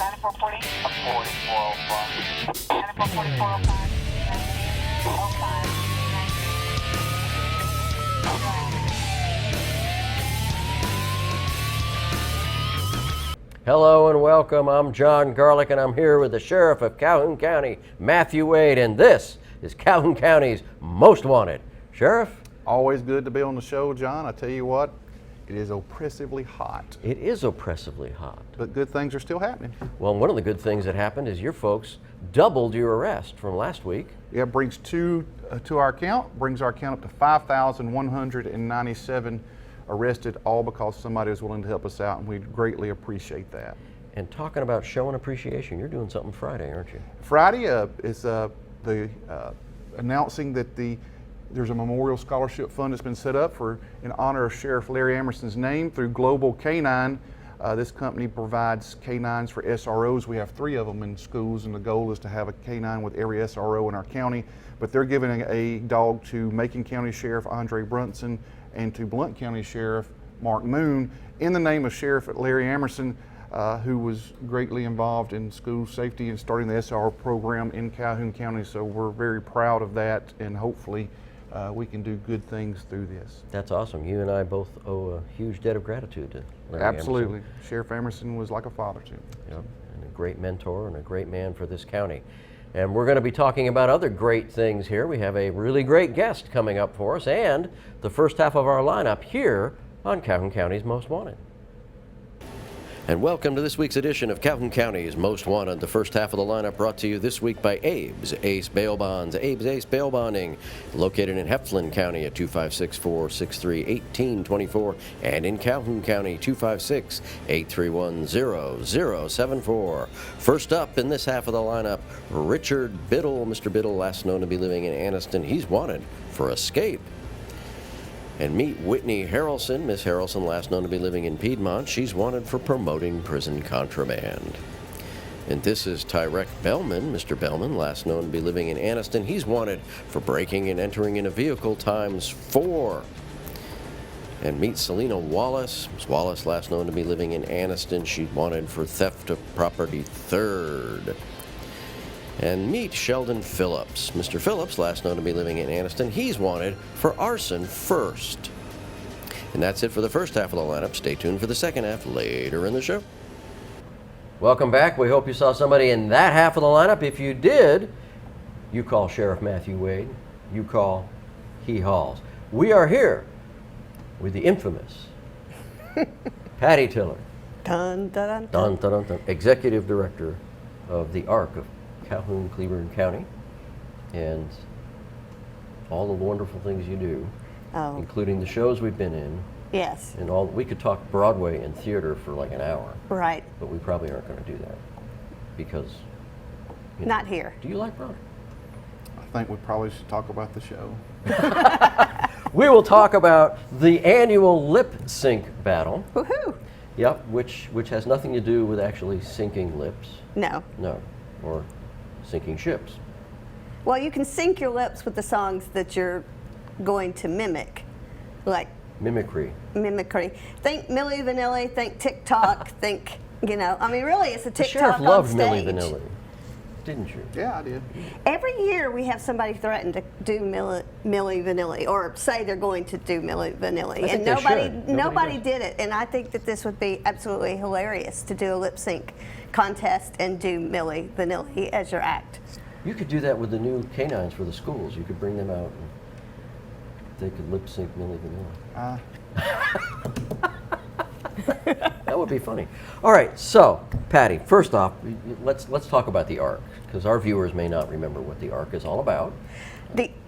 9440. 4405. 944405. 05. Hello and welcome. I'm Jon Garlick and I'm here with the Sheriff of Calhoun County, Matthew Wade, and this is Calhoun County's Most Wanted. Sheriff? Always good to be on the show, John. I tell you what, it is oppressively hot. It is oppressively hot. But good things are still happening. Well, one of the good things that happened is your folks doubled your arrest from last week. Yeah, brings two to our count, brings our count up to 5,197 arrested, all because somebody was willing to help us out, and we greatly appreciate that. And talking about showing appreciation, you're doing something Friday, aren't you? Friday is announcing that there's a memorial scholarship fund that's been set up in honor of Sheriff Larry Emerson's name through Global Canine. This company provides canines for SROs. We have 3 of them in schools, and the goal is to have a canine with every SRO in our county. But they're giving a dog to Macon County Sheriff Andre Brunson and to Blount County Sheriff Mark Moon in the name of Sheriff Larry Emerson, who was greatly involved in school safety and starting the SRO program in Calhoun County. So we're very proud of that, and hopefully we can do good things through this. That's awesome. You and I both owe a huge debt of gratitude to Larry Absolutely. Emerson. Sheriff Emerson was like a father to me. Yep. And a great mentor and a great man for this county. And we're going to be talking about other great things here. We have a really great guest coming up for us and the first half of our lineup here on Calhoun County's Most Wanted. And welcome to this week's edition of Calhoun County's Most Wanted. The first half of the lineup brought to you this week by Abe's Ace Bail Bonds. Abe's Ace Bail Bonding, located in Heflin County at 256-463-1824 and in Calhoun County 256-831-0074. First up in this half of the lineup, Richard Biddle. Mr. Biddle, last known to be living in Anniston. He's wanted for escape. And meet Whitney Harrelson. Miss Harrelson, last known to be living in Piedmont. She's wanted for promoting prison contraband. And this is Tyrek Bellman. Mr. Bellman, last known to be living in Anniston. He's wanted for breaking and entering in a vehicle ×4. And meet Selena Wallace. Ms. Wallace, last known to be living in Anniston. She's wanted for theft of property 3rd. And meet Sheldon Phillips. Mr. Phillips, last known to be living in Anniston, he's wanted for arson 1st. And that's it for the first half of the lineup. Stay tuned for the second half later in the show. Welcome back. We hope you saw somebody in that half of the lineup. If you did, you call Sheriff Matthew Wade. You call, he hauls. We are here with the infamous Patti Tiller, Dun, dun, dun. dun, dun, dun, Executive Director of the ARC of Calhoun, Cleburne County, and all the wonderful things you do, including the shows we've been in. Yes. And all. We could talk Broadway and theater for like an hour. Right. But we probably aren't going to do that because. Not here. Do you like Broadway? I think we probably should talk about the show. We will talk about the annual lip sync battle. Woohoo! Yep, which has nothing to do with actually syncing lips. No. No, or sinking ships. Well, you can sync your lips with the songs that you're going to mimic, like Mimicry. Think Milli Vanilli, think TikTok, think, I mean, really, it's a The TikTok sheriff on loved stage. Milli Vanilli, didn't you? Yeah, I did. Every year we have somebody threaten to do Milli Vanilli or say they're going to do Milli Vanilli, and nobody did it. And I think that this would be absolutely hilarious to do a lip sync contest and do Milli Vanilli as your act. You could do that with the new canines for the schools. You could bring them out and they could lip sync Milli Vanilli. That would be funny. All right, so Patti, first off, let's talk about the ARC, because our viewers may not remember what the ARC is all about.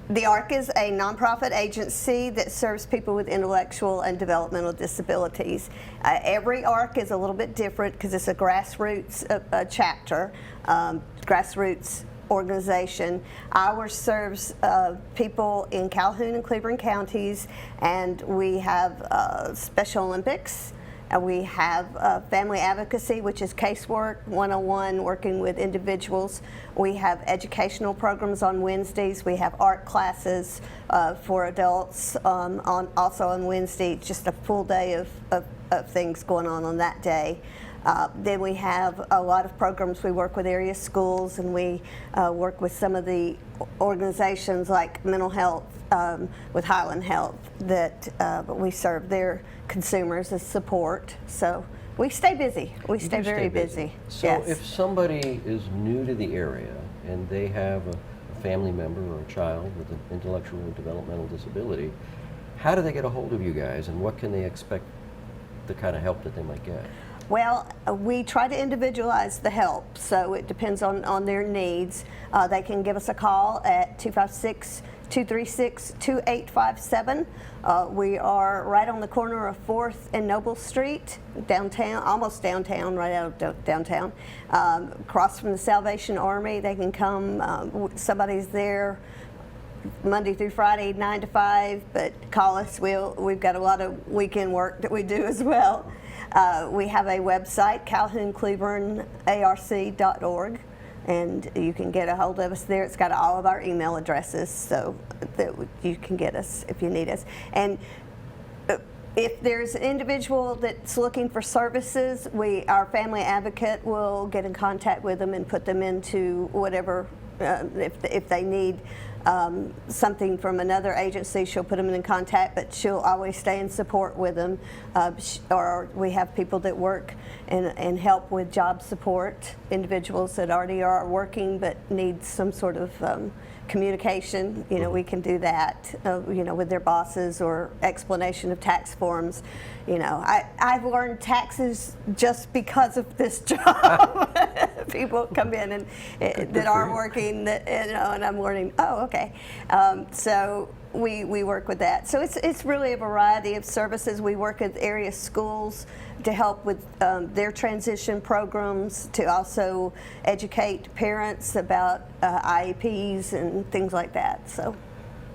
The ARC is a nonprofit agency that serves people with intellectual and developmental disabilities. Every ARC is a little bit different because it's a grassroots chapter, grassroots organization. Ours serves people in Calhoun and Cleburne counties, and we have Special Olympics. We have family advocacy, which is casework 101, working with individuals. We have educational programs on Wednesdays. We have art classes for adults also on Wednesday. Just a full day of things going on that day. Then we have a lot of programs. We work with area schools, and we work with some of the organizations like mental health, with Highland Health, that we serve their consumers as support. So we stay busy. We stay very busy. So yes. if somebody is new to the area and they have a family member or a child with an intellectual or developmental disability, how do they get a hold of you guys, and what can they expect, the kind of help that they might get? Well, we try to individualize the help, so it depends on their needs. They can give us a call at 256-236-2857. We are right on the corner of 4th and Noble Street, downtown, almost downtown, right out of downtown. Across from the Salvation Army. They can come, somebody's there Monday through Friday, 9 to 5, but call us. We've got a lot of weekend work that we do as well. We have a website, CalhounCleburneARC.org, and you can get a hold of us there. It's got all of our email addresses, so that you can get us if you need us. And if there's an individual that's looking for services, our family advocate will get in contact with them and put them into whatever, if they need something from another agency, she'll put them in contact, but she'll always stay in support with them. Or we have people that work and help with job support, individuals that already are working but need some sort of communication. We can do that, with their bosses, or explanation of tax forms. I've learned taxes just because of this job. People come in and that are working, and I'm learning. Oh, okay. So we work with that. So it's really a variety of services. We work with area schools to help with their transition programs, to also educate parents about IEPs and things like that. So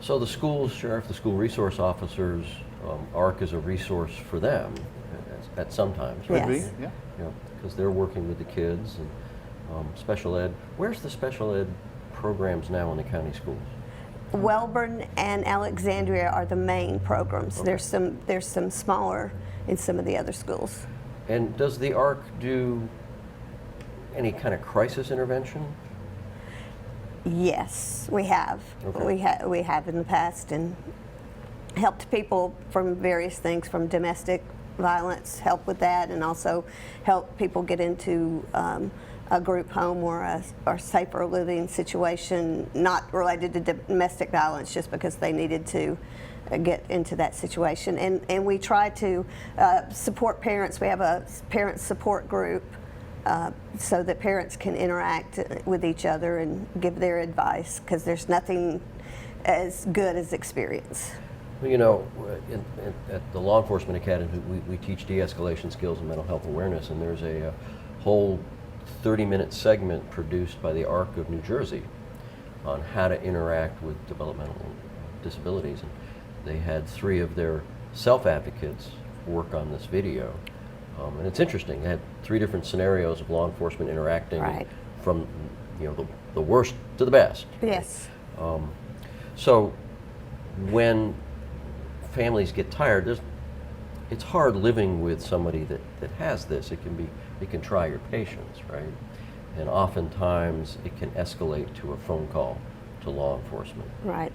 the schools, Sheriff, the school resource officers, ARC is a resource for them at some times, right? Yes. Yeah. Because they're working with the kids and special ed. Where's the special ed programs now in the county schools? Welborn and Alexandria are the main programs. Okay. There's some smaller in some of the other schools. And does the ARC do any kind of crisis intervention? Yes, we have. Okay. We have in the past, and helped people from various things, from domestic violence, help with that, and also help people get into a group home or a safer living situation, not related to domestic violence, just because they needed to get into that situation. And we try to support parents. We have a parent support group so that parents can interact with each other and give their advice, because there's nothing as good as experience. Well, at the Law Enforcement Academy, we teach de-escalation skills and mental health awareness, and there's a whole 30-minute segment produced by the ARC of New Jersey on how to interact with developmental disabilities. And they had 3 of their self-advocates work on this video. And it's interesting. They had 3 different scenarios of law enforcement interacting, Right. from the worst to the best. Yes. So when families get tired, it's hard living with somebody that has this. It can try your patience, right? And oftentimes it can escalate to a phone call to law enforcement. Right.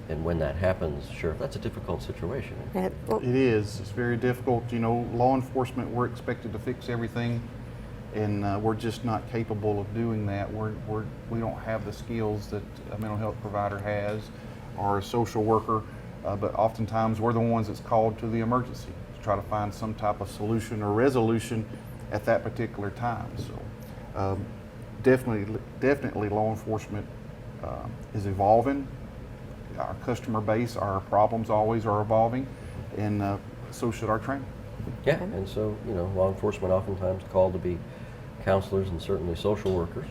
And when that happens, Sheriff, that's a difficult situation. It is. It's very difficult. Law enforcement, we're expected to fix everything, and we're just not capable of doing that. We don't have the skills that a mental health provider has, or a social worker, but oftentimes we're the ones that's called to the emergency to try to find some type of solution or resolution at that particular time. So definitely law enforcement is evolving. Our customer base, our problems always are evolving, and so should our training. Yeah, and so, law enforcement oftentimes called to be counselors and certainly social workers.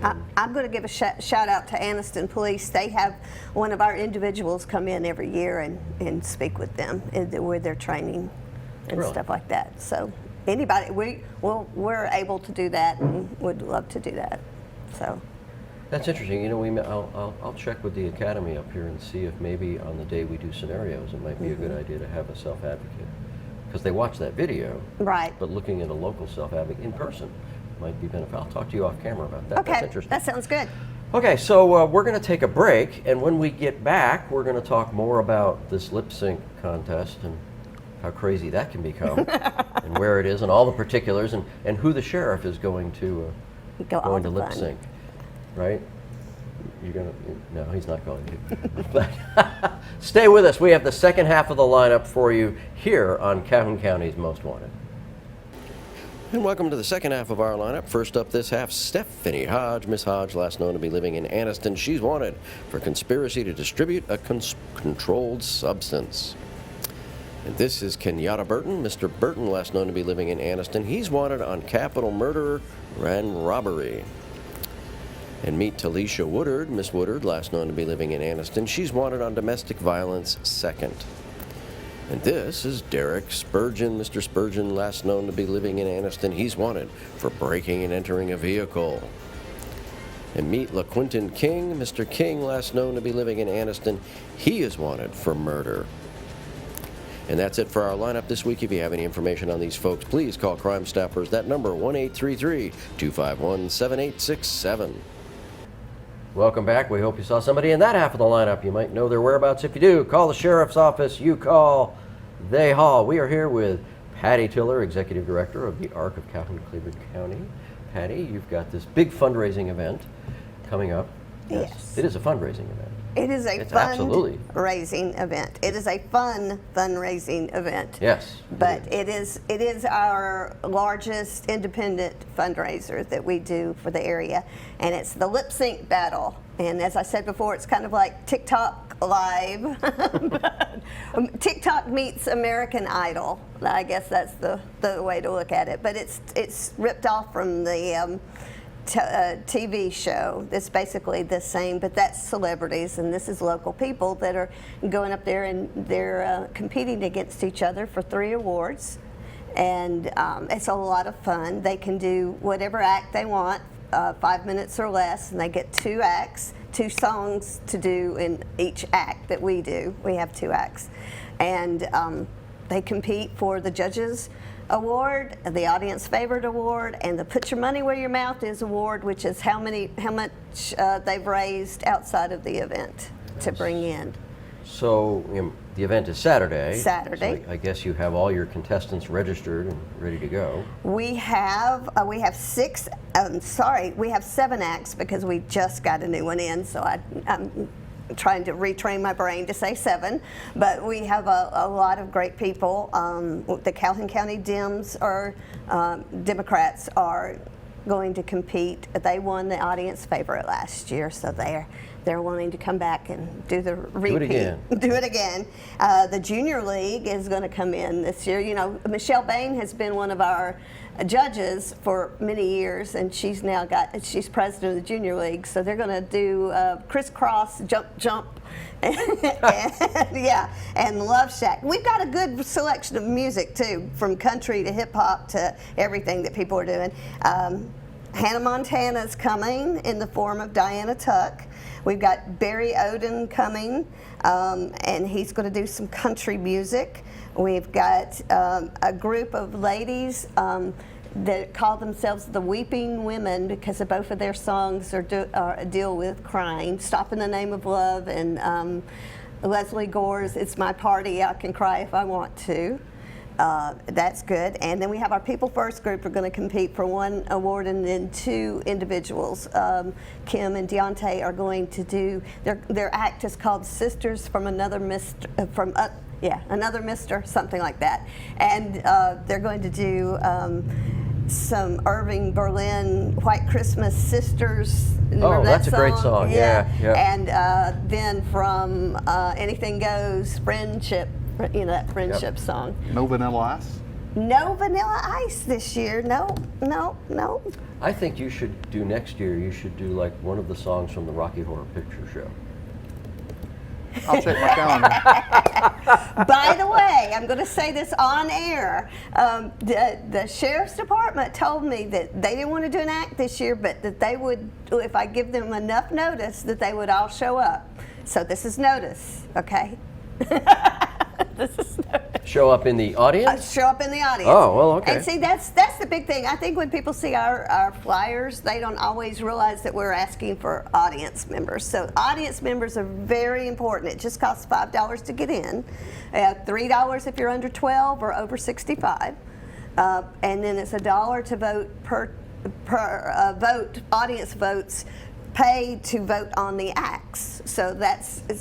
I'm going to give a shout out to Anniston Police. They have one of our individuals come in every year and speak with them with their training and Really? stuff like that. So anybody, we're able to do that and would love to do that. So. That's interesting. I'll check with the academy up here and see if maybe on the day we do scenarios, it might be a good idea to have a self-advocate because they watch that video. Right. But looking at a local self-having in person might be beneficial. I'll talk to you off camera about that. That's Okay, interesting. that sounds good. Okay, so we're going to take a break, and when we get back, we're going to talk more about this lip sync contest and how crazy that can become, and where it is, and all the particulars, and who the sheriff is going to lip sync, right? You're gonna? No, he's not going to. But stay with us. We have the second half of the lineup for you here on Calhoun County's Most Wanted. And welcome to the second half of our lineup. First up this half, Stephanie Hodge. Miss Hodge, last known to be living in Anniston. She's wanted for conspiracy to distribute a controlled substance. And this is Kenyatta Burton. Mr. Burton, last known to be living in Anniston. He's wanted on capital murder and robbery. And meet Talisha Woodard. Miss Woodard, last known to be living in Anniston. She's wanted on domestic violence second. And this is Derek Spurgeon. Mr. Spurgeon, last known to be living in Anniston. He's wanted for breaking and entering a vehicle. And meet LaQuinton King. Mr. King, last known to be living in Anniston. He is wanted for murder. And that's it for our lineup this week. If you have any information on these folks, please call Crime Stoppers. That number, 1-833-251-7867. Welcome back. We hope you saw somebody in that half of the lineup. You might know their whereabouts. If you do, call the sheriff's office. You call, they haul. We are here with Patti Tiller, Executive Director of the ARC of Calhoun, Cleburne County. Patti, you've got this big fundraising event coming up. Yes. It is a fundraising event. It is a fundraising event. It is a fun fundraising event. Yes. But it is our largest independent fundraiser that we do for the area, and it's the lip sync battle. And as I said before, it's kind of like TikTok live. TikTok meets American Idol. I guess that's the way to look at it. But it's ripped off from the TV show. It's basically the same, but that's celebrities, and this is local people that are going up there, and they're competing against each other for 3 awards, and it's a lot of fun. They can do whatever act they want, 5 minutes or less, and they get 2 acts, 2 songs to do in each act that we do. We have 2 acts, and they compete for the judges award, the audience favorite award, and the put your money where your mouth is award, which is how much they've raised outside of the event to bring in. So the event is Saturday. Saturday. So I guess you have all your contestants registered and ready to go. We have 7 acts because we just got a new one in, so I'm trying to retrain my brain to say 7, but we have a lot of great people. The Calhoun County Dems Democrats are going to compete. They won the audience favorite last year, so they're wanting to come back and do the repeat. Do it again. The Junior League is going to come in this year. You know, Michelle Bain has been one of our judges for many years, and she's president of the Junior League, so they're going to do crisscross, jump, and Love Shack. We've got a good selection of music too, from country to hip hop to everything that people are doing. Hannah Montana's coming in the form of Diana Tuck. We've got Barry Oden coming, and he's going to do some country music. We've got a group of ladies that call themselves the Weeping Women because both of their songs deal with crying. Stop in the Name of Love and Leslie Gore's It's My Party, I Can Cry If I Want To. That's good. And then we have our People First group are going to compete for 1 award, and then 2 individuals. Kim and Deontay are going to do, their act is called Sisters from Another Mister, Another Mister, something like that. And they're going to do some Irving Berlin White Christmas Sisters. Oh, that's a great song. Yeah. And then from Anything Goes, Friendship, that friendship song. No Vanilla Ice? No Vanilla Ice this year. No. I think you should do next year, you should do like one of the songs from the Rocky Horror Picture Show. I'll check my calendar. By the way, I'm going to say this on air. The Sheriff's Department told me that they didn't want to do an act this year, but that they would, if I give them enough notice, that they would all show up. So this is notice, okay? Show up in the audience? Show up in the audience. Oh, well, okay. And see, that's the big thing. I think when people see our flyers, they don't always realize that we're asking for audience members. So audience members are very important. It just costs $5 to get in, $3 if you're under 12 or over 65, and then it's $1 to vote per vote. Audience votes paid to vote on the acts. So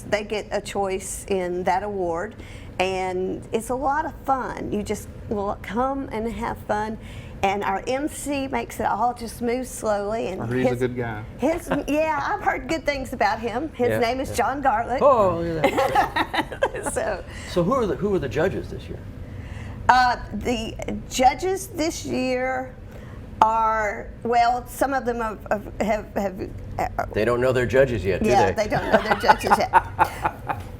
they get a choice in that award. And it's a lot of fun. You just will come and have fun. And our MC makes it all just move slowly. And He's a good guy. Yeah, I've heard good things about him. His name is Jon Garlick. Oh, look at that. So who are the judges this year? the judges this year are, well, some of them have They don't know their judges yet, do yeah, they? they don't know their judges yet.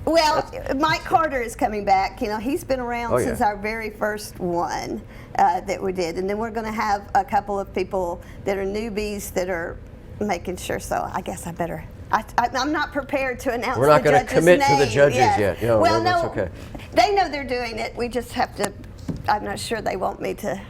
Well, Mike Carter is coming back. You know, he's been around since our very first one that we did. And then we're going to have a couple of people that are newbies that are making sure. So I guess I better. I'm not prepared to announce We're not the going to commit to the judges yet. No, well, that's no, okay. They know they're doing it. We just have to. I'm not sure they want me to.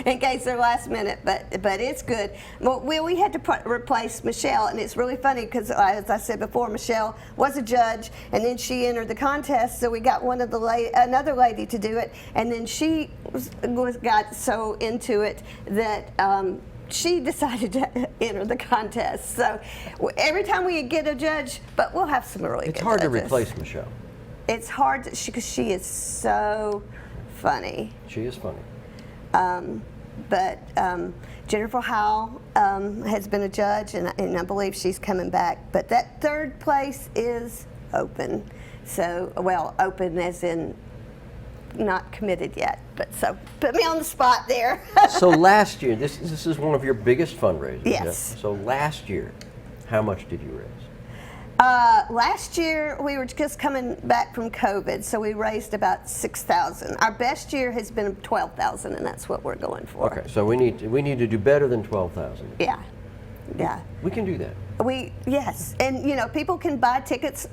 In case they're last minute, but it's good. Well, we had to replace Michelle, and it's really funny because, as I said before, Michelle was a judge, and then she entered the contest. So we got another lady to do it, and then she got so into it that. She decided to enter the contest. So every time we get a judge, but we'll have some really good It's hard judges. to replace Michelle. It's hard because she is so funny. She is funny. But Jennifer Howell has been a judge, and I believe she's coming back. But that third place is open. So, well, open as in not committed yet. But so put me on the spot there. So last year, this is one of your biggest fundraisers. Yes. Yeah? So last year, how much did you raise? Last year we were just coming back from COVID, so we raised about $6,000. Our best year has been $12,000, and that's what we're going for. Okay, so we need to do better than 12,000. Yeah, yeah. We can do that. Yes, and you know, people can buy tickets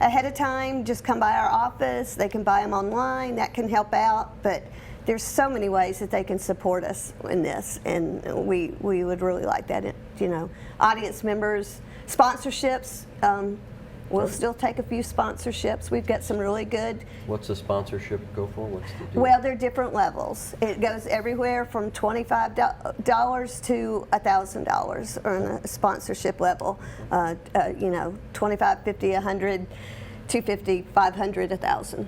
ahead of time. Just come by our office. They can buy them online. That can help out. But there's so many ways that they can support us in this, and we would really like that. You know, audience members, sponsorships. We'll still take a few sponsorships. We've got some really good. What's the sponsorship go for? What's the deal? Well, they're different levels. It goes everywhere from $25 to $1,000 on a sponsorship level. You know, 25, 50, 100, 250, 500, 1,000.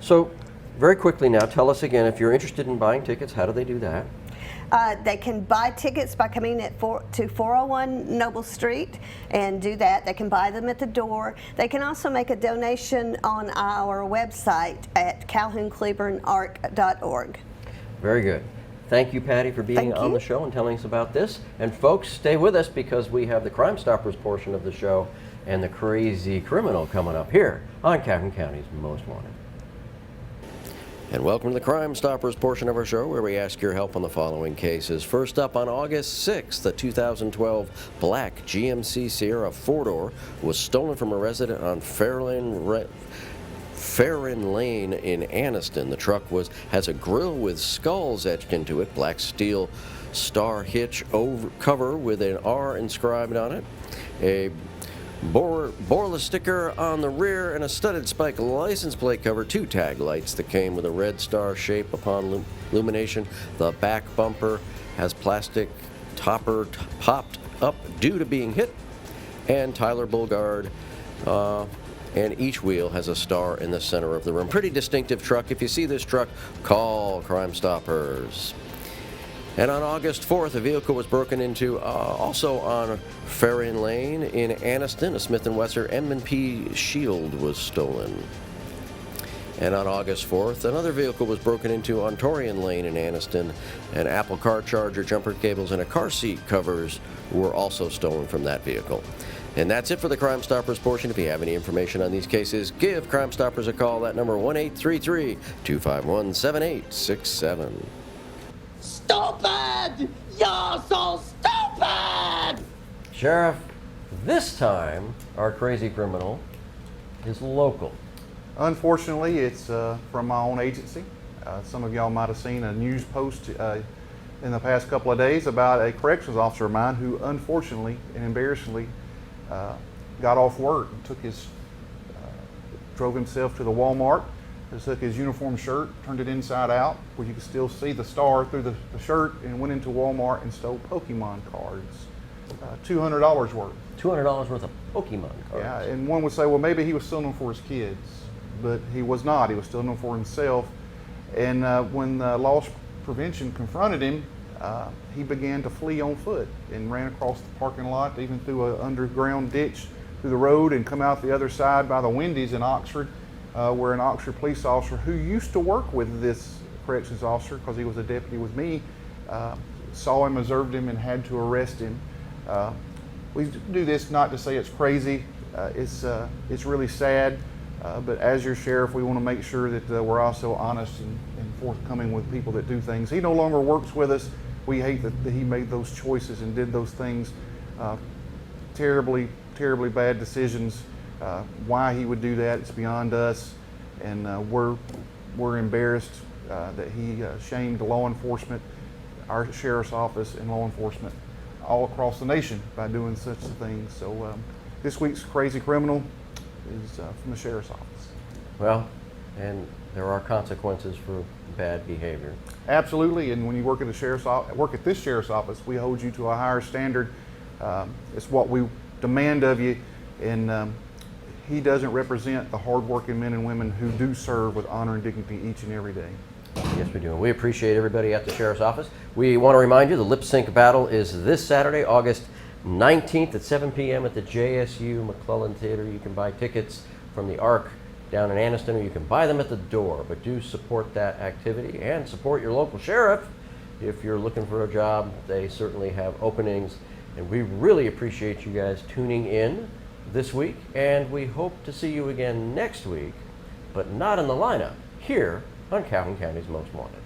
So, very quickly now, tell us again, if you're interested in buying tickets, how do they do that? They can buy tickets by coming to 401 Noble Street and do that. They can buy them at the door. They can also make a donation on our website at calhouncleburnearc.org. Very good. Thank you, Patty, for being on the show and telling us about this. And folks, stay with us because we have the Crime Stoppers portion of the show and the crazy criminal coming up here on Calhoun County's Most Wanted. And welcome to the Crime Stoppers portion of our show, where we ask your help on the following cases. First up, on August 6th, the 2012 black GMC Sierra 4-door was stolen from a resident on Farron Lane in Anniston. The truck has a grille with skulls etched into it, black steel star hitch cover with an R inscribed on it, a Borla sticker on the rear, and a studded spike license plate cover, 2 tag lights that came with a red star shape upon illumination. The back bumper has plastic topper popped up due to being hit, and Tyler Bulgard, and each wheel has a star in the center of the room. Pretty distinctive truck. If you see this truck, call Crime Stoppers. And on August 4th, a vehicle was broken into also on Farron Lane in Anniston. A Smith & Wesson M&P Shield was stolen. And on August 4th, another vehicle was broken into on Torian Lane in Anniston. An Apple car charger, jumper cables, and a car seat covers were also stolen from that vehicle. And that's it for the Crime Stoppers portion. If you have any information on these cases, give Crime Stoppers a call. That number, 1-833-251-7867. Stupid! You're so stupid! Sheriff, this time our crazy criminal is local. Unfortunately, it's from my own agency. Some of y'all might have seen a news post in the past couple of days about a corrections officer of mine who unfortunately and embarrassingly got off work and drove himself to the Walmart, took his uniform shirt, turned it inside out where you could still see the star through the shirt, and went into Walmart and stole Pokemon cards, $200 worth. $200 worth of Pokemon cards. Yeah, and one would say, well, maybe he was stealing them for his kids, but he was not. He was stealing them for himself. And when loss prevention confronted him, he began to flee on foot and ran across the parking lot, even through an underground ditch through the road, and come out the other side by the Wendy's in Oxford, where an Oxford police officer who used to work with this corrections officer, because he was a deputy with me, saw him, observed him, and had to arrest him. We do this not to say it's crazy. It's really sad. But as your sheriff, we want to make sure that we're also honest and forthcoming with people that do things. He no longer works with us. We hate that he made those choices and did those things. Terribly, terribly bad decisions. Why he would do that, it's beyond us. And we're embarrassed that he shamed law enforcement, our sheriff's office, and law enforcement all across the nation by doing such a thing. So this week's Crazy Criminal is from the sheriff's office. Well, and there are consequences for bad behavior. Absolutely, and when you work at this sheriff's office, we hold you to a higher standard. It's what we demand of you, and he doesn't represent the hardworking men and women who do serve with honor and dignity each and every day. Yes, we do. And we appreciate everybody at the sheriff's office. We want to remind you the lip sync battle is this Saturday, August 19th at 7 p.m. at the JSU McClellan Theater. You can buy tickets from the Arc down in Anniston, or you can buy them at the door. But do support that activity and support your local sheriff. If you're looking for a job, they certainly have openings. And we really appreciate you guys tuning in this week. And we hope to see you again next week, but not in the lineup, here on Calhoun County's Most Wanted.